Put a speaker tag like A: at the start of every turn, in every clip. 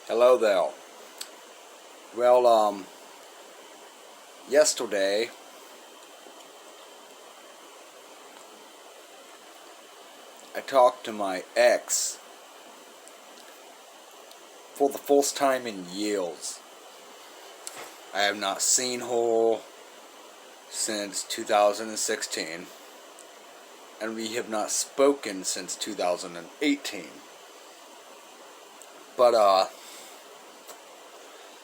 A: Hello there. Well, yesterday I talked to my ex for the first time in years. I have not seen her since 2016, and we have not spoken since 2018. But,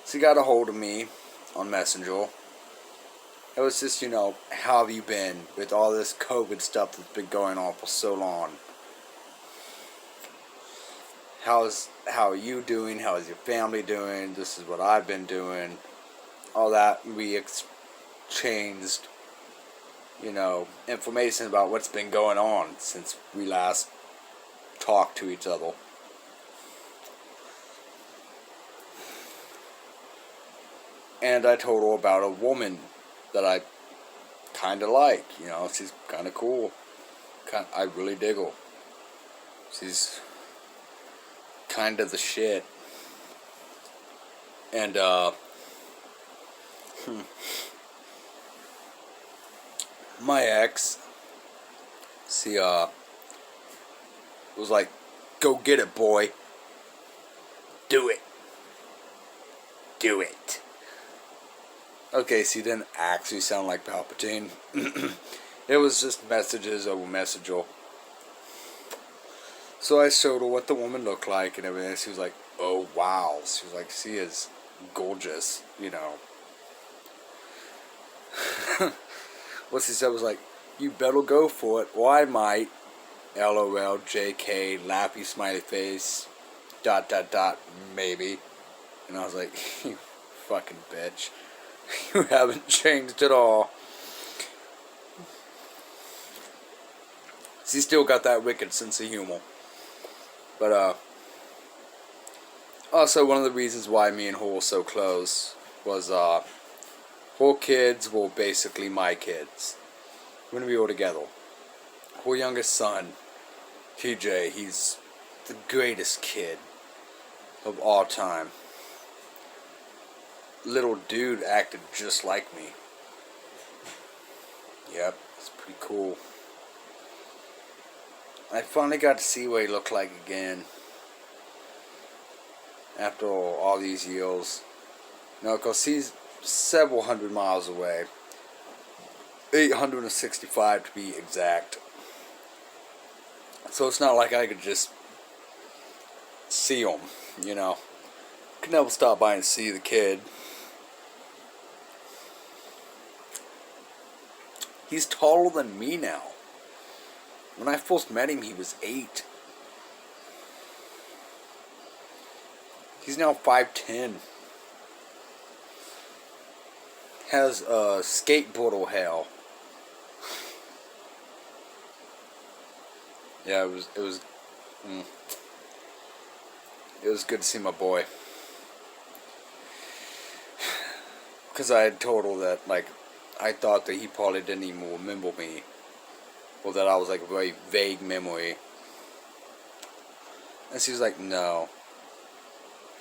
A: she got a hold of me on Messenger. It was just, how have you been with all this COVID stuff that's been going on for so long? How are you doing? How is your family doing? This is what I've been doing. All that. We exchanged, information about what's been going on since we last talked to each other. And I told her about a woman that I kind of like. She's kind of cool. I really dig her. She's kind of the shit. And, my ex, she, was like, go get it, boy. Do it. Do it. Okay, she didn't actually sound like Palpatine. It was just messages over Messenger. So I showed her what the woman looked like and everything. She was like, oh, wow. She was like, she is gorgeous, What she said was like, you better go for it, or I might. LOL, JK, laughy smiley face, ... maybe. And I was like, you fucking bitch. You haven't changed at all. She still got that wicked sense of humor. But, also one of the reasons why me and her were so close was, her kids were basically my kids when we were together. Her youngest son, TJ, he's the greatest kid of all time. Little dude acted just like me. Yep, it's pretty cool. I finally got to see what he looked like again after all these years. Because he's several hundred miles away. 865 to be exact. So it's not like I could just see him, Could never stop by and see the kid. He's taller than me now. When I first met him, he was 8. He's now 5'10". Has a skateboarder hair. Yeah, it was good to see my boy. Because I had told her that, I thought that he probably didn't even remember me. Or that I was, a very vague memory. And she was like, no.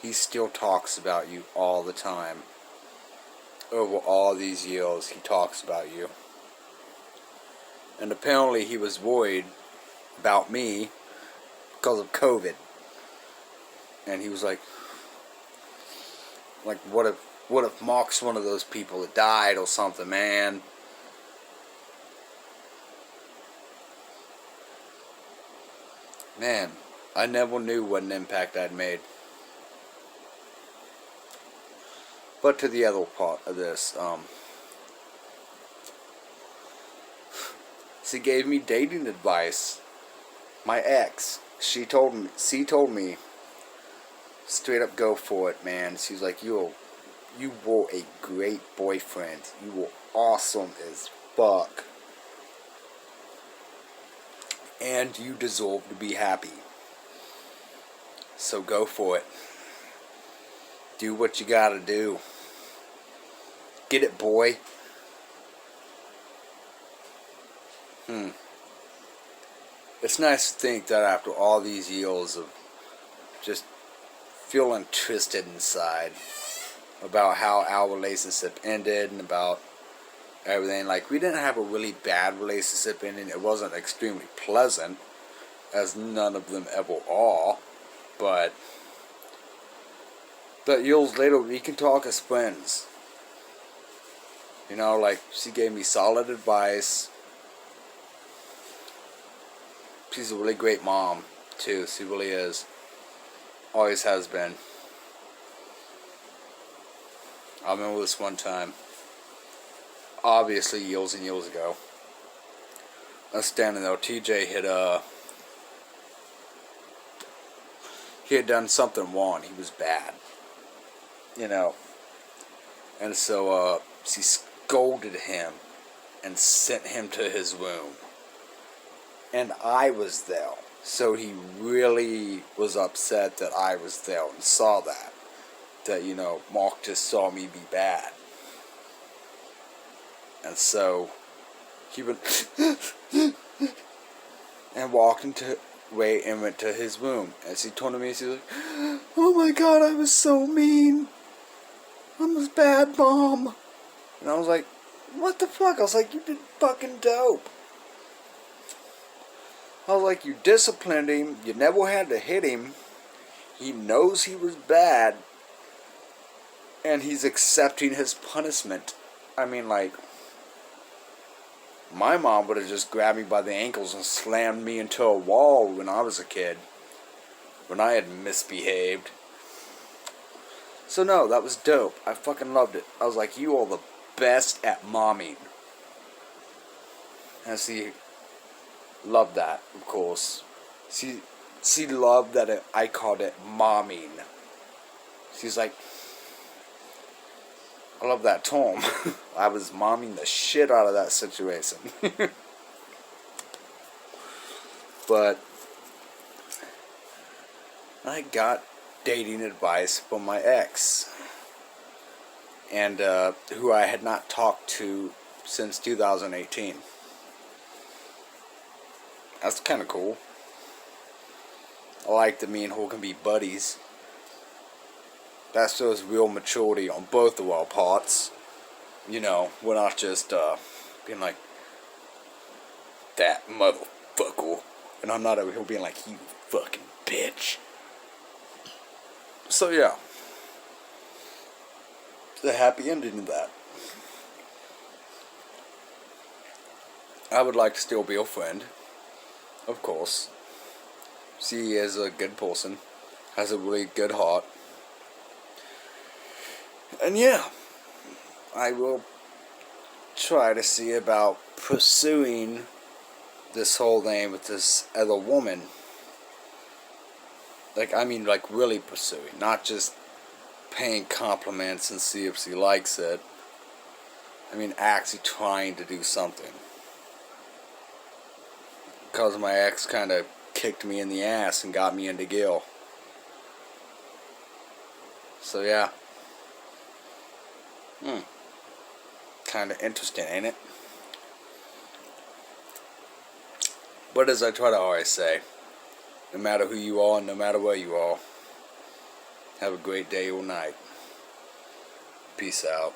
A: He still talks about you all the time. Over all these years, he talks about you. And apparently he was worried about me because of COVID. And he was like, what if Mark's one of those people that died or something, man? Man, I never knew what an impact I'd made. But to the other part of this, she gave me dating advice. My ex, she told me, straight up go for it, man. She was like, you were a great boyfriend. You were awesome as fuck. And you deserve to be happy. So go for it. Do what you gotta do. Get it, boy. It's nice to think that after all these years of just feeling twisted inside about how our relationship ended and about everything. Like, we didn't have a really bad relationship ending. It wasn't extremely pleasant, as none of them ever are. But years later, we can talk as friends. You know, like, she gave me solid advice. She's a really great mom, too. She really is. Always has been. I remember this one time, obviously years and years ago. I was standing there. TJ had done something wrong. He was bad, you know. And so she scolded him and sent him to his room. And I was there. So he really was upset that I was there and saw that. That, you know, Mark just saw me be bad. And so he went and walked away and went to his room. And she told me, she was like, "Oh my God, I was so mean. I'm a bad mom." And I was like, what the fuck? I was like, you did fucking dope. I was like, you disciplined him. You never had to hit him. He knows he was bad. And he's accepting his punishment. I mean, like, my mom would have just grabbed me by the ankles and slammed me into a wall when I was a kid. When I had misbehaved. So no, that was dope. I fucking loved it. I was like, you are the best at momming. And she loved that, of course. She loved that I called it momming. She's like, I love that term. I was momming the shit out of that situation. But I got dating advice from my ex. And who I had not talked to since 2018. That's kind of cool. I like that me and her can be buddies. That shows real maturity on both of our parts. You know, we're not just being like, that motherfucker. And I'm not over here being like, you fucking bitch. So yeah. The happy ending of that. I would like to still be a friend. Of course. She is a good person. Has a really good heart. And yeah, I will try to see about pursuing this whole thing with this other woman. Like, I mean, like, really pursuing. Not just paying compliments and see if she likes it. I mean, actually trying to do something. Because my ex kind of kicked me in the ass and got me into Gil. So yeah. Kind of interesting, ain't it? But as I try to always say, no matter who you are and no matter where you are, have a great day or night. Peace out.